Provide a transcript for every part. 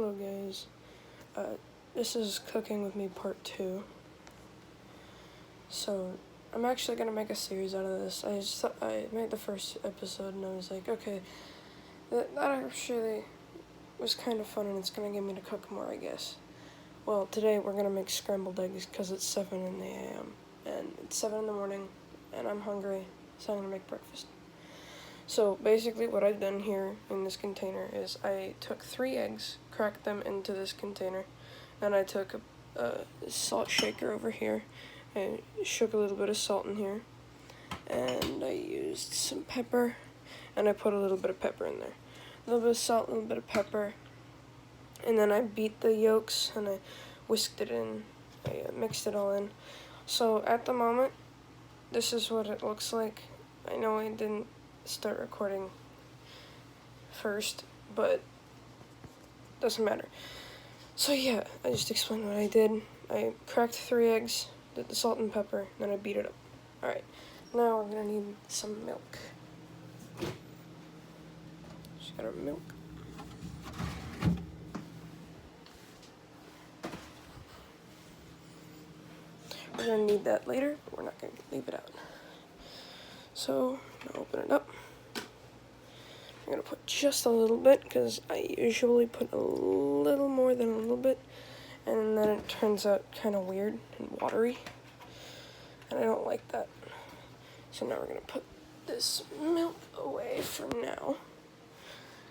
Hello guys, this is Cooking With Me Part 2. So, I'm actually going to make a series out of this. I made the first episode and I was like, okay, that actually was kind of fun and it's going to get me to cook more, I guess. Well, today we're going to make scrambled eggs because it's 7 in the a.m. and it's 7 in the morning and I'm hungry, so I'm going to make breakfast. So basically what I've done here in this container is I took 3 eggs, cracked them into this container, and I took a salt shaker over here, I shook a little bit of salt in here, and I used some pepper, and I put a little bit of pepper in there. A little bit of salt, a little bit of pepper, and then I beat the yolks, and I whisked it in, I mixed it all in. So at the moment, this is what it looks like. I know I didn't start recording first, but doesn't matter. So yeah, I just explained what I did. I cracked 3 eggs, did the salt and pepper, then I beat it up. Alright, now we're gonna need some milk. Just got our milk. We're gonna need that later, but we're not gonna leave it out. So, I'll open it up. I'm going to put just a little bit because I usually put a little more than a little bit, and then it turns out kind of weird and watery, and I don't like that. So now we're going to put this milk away for now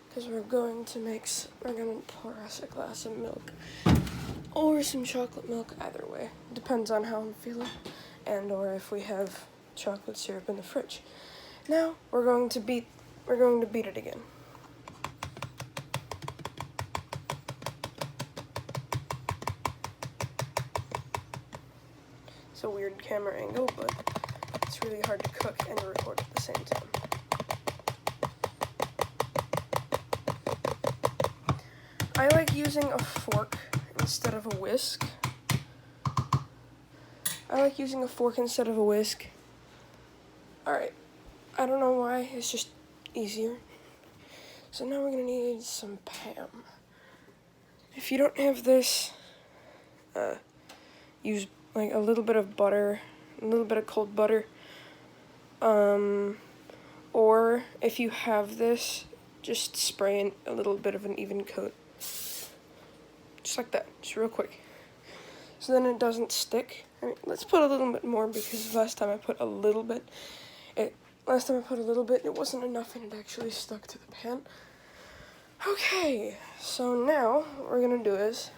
because we're going to pour us a glass of milk or some chocolate milk, either way. Depends on how I'm feeling and or if we have chocolate syrup in the fridge. Now we're going to beat it again. It's a weird camera angle, but it's really hard to cook and record at the same time. I like using a fork instead of a whisk. Alright, I don't know why, it's just easier. So now we're gonna need some Pam. If you don't have this, use like a little bit of butter, a little bit of cold butter. Or if you have this, just spray in a little bit of an even coat. Just like that, just real quick. So then it doesn't stick. I mean, let's put a little bit more because last time I put a little bit, it wasn't enough and it actually stuck to the pan. Okay, so now what we're going to do is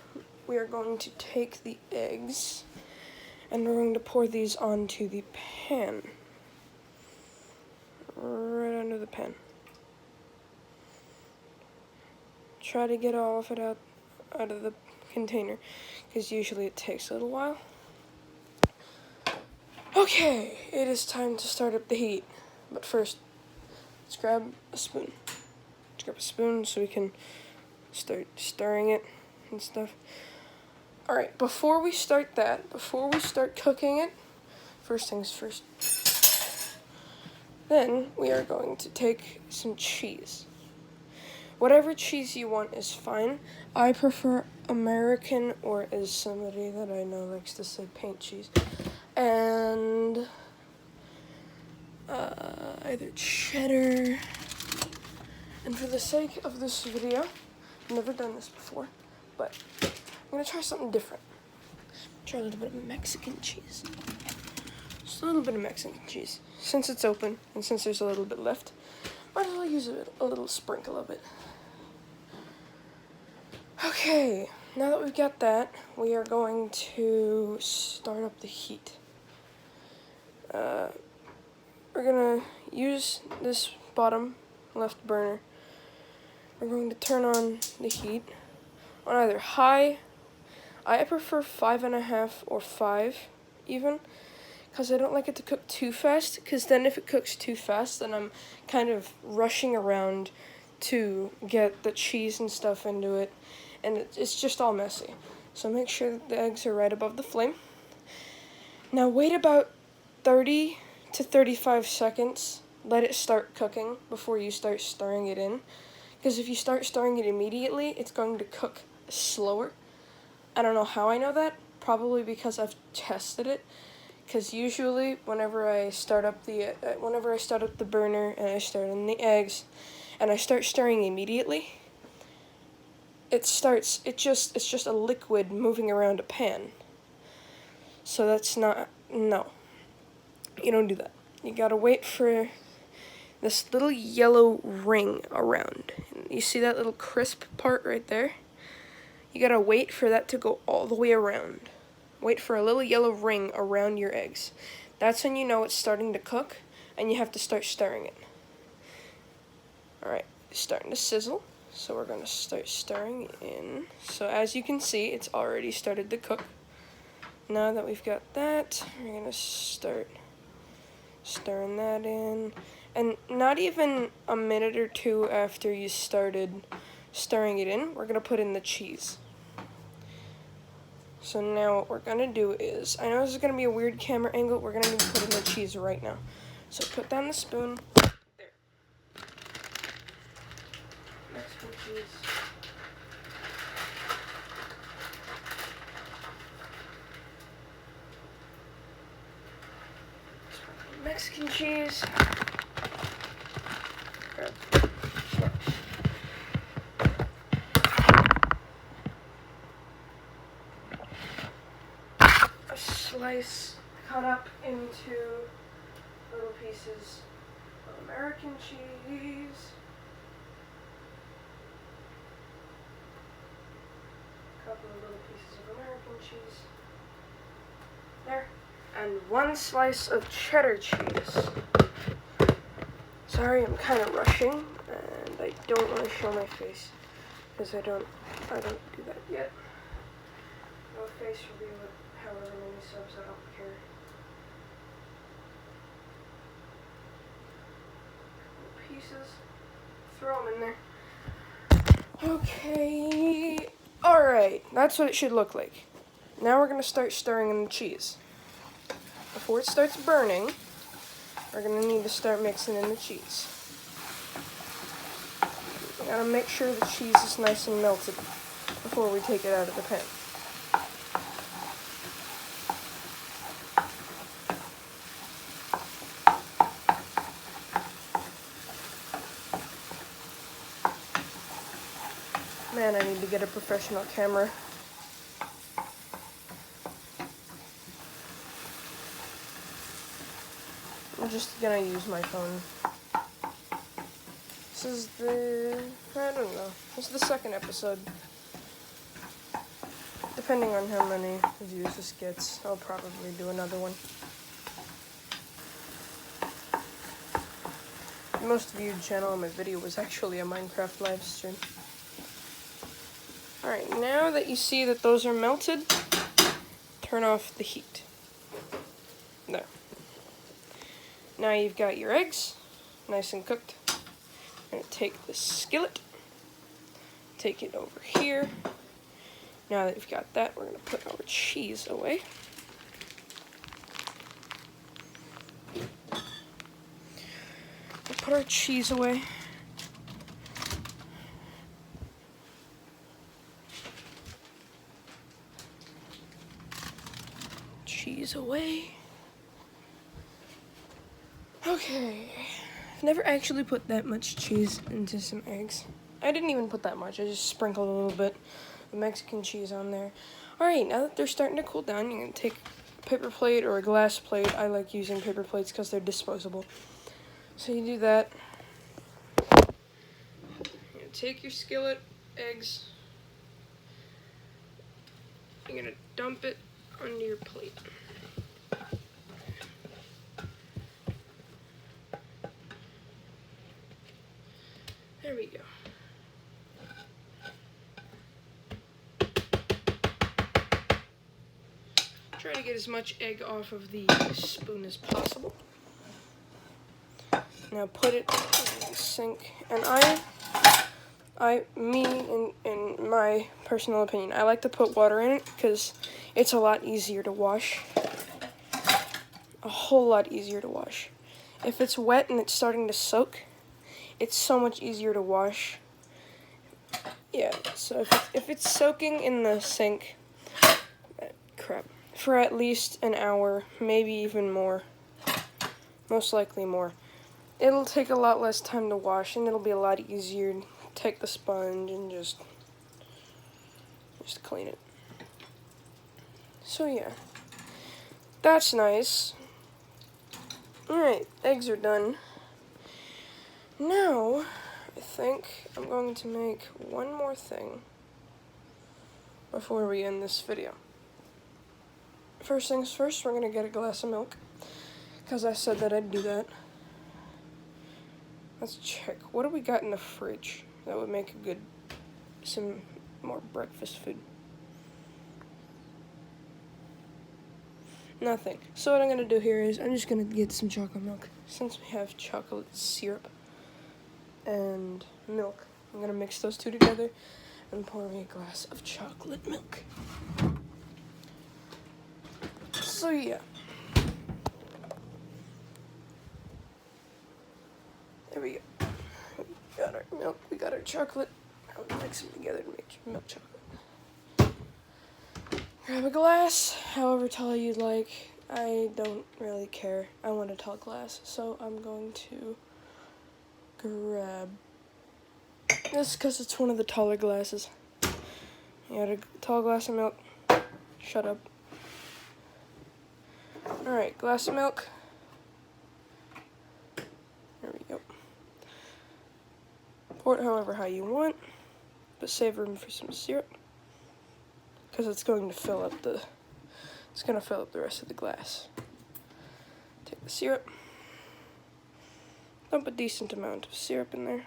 we are going to take the eggs and we're going to pour these onto the pan. Right under the pan. Try to get all of it out of the container because usually it takes a little while. Okay, it is time to start up the heat. But first, let's grab a spoon. So we can start stirring it and stuff. Alright, before we start cooking it, first things first. Then we are going to take some cheese. Whatever cheese you want is fine. I prefer American, or as somebody that I know likes to say, paint cheese. And either cheddar. And for the sake of this video, I've never done this before, but I'm gonna try something different. Try a little bit of Mexican cheese. Just a little bit of Mexican cheese. Since it's open and since there's a little bit left, might as well use a little sprinkle of it. Okay, now that we've got that, we are going to start up the heat. We're gonna use this bottom left burner. We're going to turn on the heat on either high. I prefer 5.5 or 5 even, because I don't like it to cook too fast, because then if it cooks too fast, then I'm kind of rushing around to get the cheese and stuff into it, and it's just all messy. So make sure that the eggs are right above the flame. Now wait about 30 to 35 seconds. Let it start cooking before you start stirring it in. Because if you start stirring it immediately, it's going to cook slower. I don't know how I know that. Probably because I've tested it. Because usually, whenever I start up the burner and I start in the eggs, and I start stirring immediately, it's just a liquid moving around a pan. So that's not, no. You don't do that. You gotta wait for this little yellow ring around. You see that little crisp part right there? You gotta wait for that to go all the way around. Wait for a little yellow ring around your eggs. That's when you know it's starting to cook, and you have to start stirring it. Alright, it's starting to sizzle, so we're going to start stirring in. So as you can see, it's already started to cook. Now that we've got that, we're going to start stirring that in. And not even a minute or two after you started stirring it in, we're going to put in the cheese. So now what we're going to do is, I know this is going to be a weird camera angle, we're going to need to put in the cheese right now. So put down the spoon. There. Mexican cheese. Mexican cheese. A slice cut up into little pieces of American cheese. A couple of little pieces of American cheese. There. And one slice of cheddar cheese. Sorry, I'm kind of rushing, and I don't want to show my face, because I don't do that yet. No face reveal it, however many subs, I don't care. Pieces, throw them in there. Okay, alright, that's what it should look like. Now we're going to start stirring in the cheese. Before it starts burning, we're going to need to start mixing in the cheese. You gotta make sure the cheese is nice and melted before we take it out of the pan. Man, I need to get a professional camera. I'm just gonna use my phone. This is I don't know. This is the second episode. Depending on how many views this gets, I'll probably do another one. The most viewed channel on my video was actually a Minecraft live stream. Alright, now that you see that those are melted, turn off the heat. There. Now you've got your eggs, nice and cooked. I'm going to take the skillet, take it over here. Now that we've got that, we're going to put our cheese away. We'll put our cheese away. Cheese away. Okay. I've never actually put that much cheese into some eggs. I didn't even put that much. I just sprinkled a little bit of Mexican cheese on there. Alright, now that they're starting to cool down, you're going to take a paper plate or a glass plate. I like using paper plates because they're disposable. So you do that. You take your skillet, eggs. You're going to dump it onto your plate. There we go. Try to get as much egg off of the spoon as possible. Now put it in the sink. And in my personal opinion, I like to put water in it because it's a lot easier to wash. A whole lot easier to wash. If it's wet and it's starting to soak, it's so much easier to wash. yeah, so if it's soaking in the sink, crap, for at least an hour, maybe even more, most likely more, it'll take a lot less time to wash, and it'll be a lot easier to take the sponge and just clean it. So yeah, that's nice. Alright, eggs are done. Now, I think I'm going to make one more thing before we end this video. First things first, we're going to get a glass of milk, because I said that I'd do that. Let's check. What do we got in the fridge that would make some more breakfast food? Nothing. So what I'm going to do here is I'm just going to get some chocolate milk. Since we have chocolate syrup and milk, I'm going to mix those two together and pour me a glass of chocolate milk. So yeah. There we go. We got our milk, we got our chocolate. Now we mix them together to make milk chocolate. Grab a glass, however tall you'd like. I don't really care. I want a tall glass, so I'm going to grab this because it's one of the taller glasses. You got a tall glass of milk. Shut up. Alright, glass of milk. There we go. Pour it however high you want, but save room for some syrup, because it's going to fill up the rest of the glass. Take the syrup, dump a decent amount of syrup in there.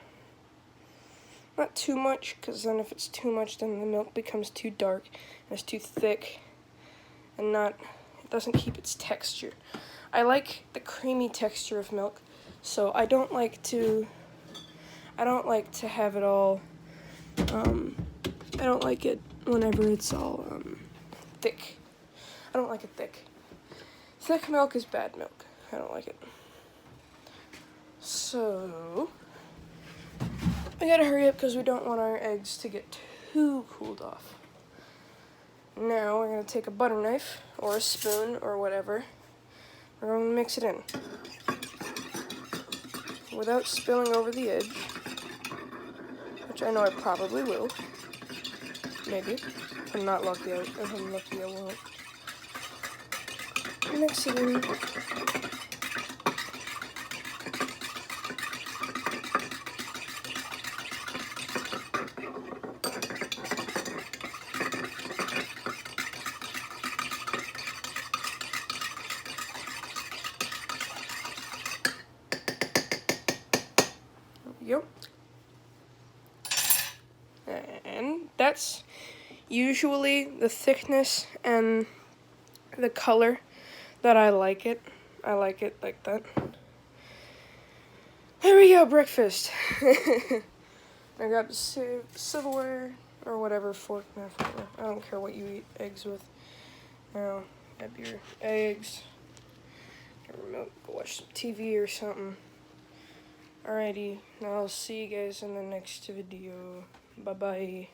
Not too much, because then if it's too much, then the milk becomes too dark and it's too thick, and it doesn't keep its texture. I like the creamy texture of milk, so I don't like to have it all. I don't like it whenever it's all thick. I don't like it thick. Thick milk is bad milk. I don't like it. So, we gotta hurry up because we don't want our eggs to get too cooled off. Now, we're gonna take a butter knife, or a spoon, or whatever. We're gonna mix it in without spilling over the edge, which I know I probably will. Maybe. If I'm not lucky, if I'm lucky, I won't. Mix it in. Yep. And that's usually the thickness and the color that I like it. I like it like that. There we go, breakfast. I got the silverware or whatever, fork, knife, whatever. I don't care what you eat eggs with. Now, have your eggs, get your milk, go watch some TV or something. Alrighty, now I'll see you guys in the next video. Bye-bye.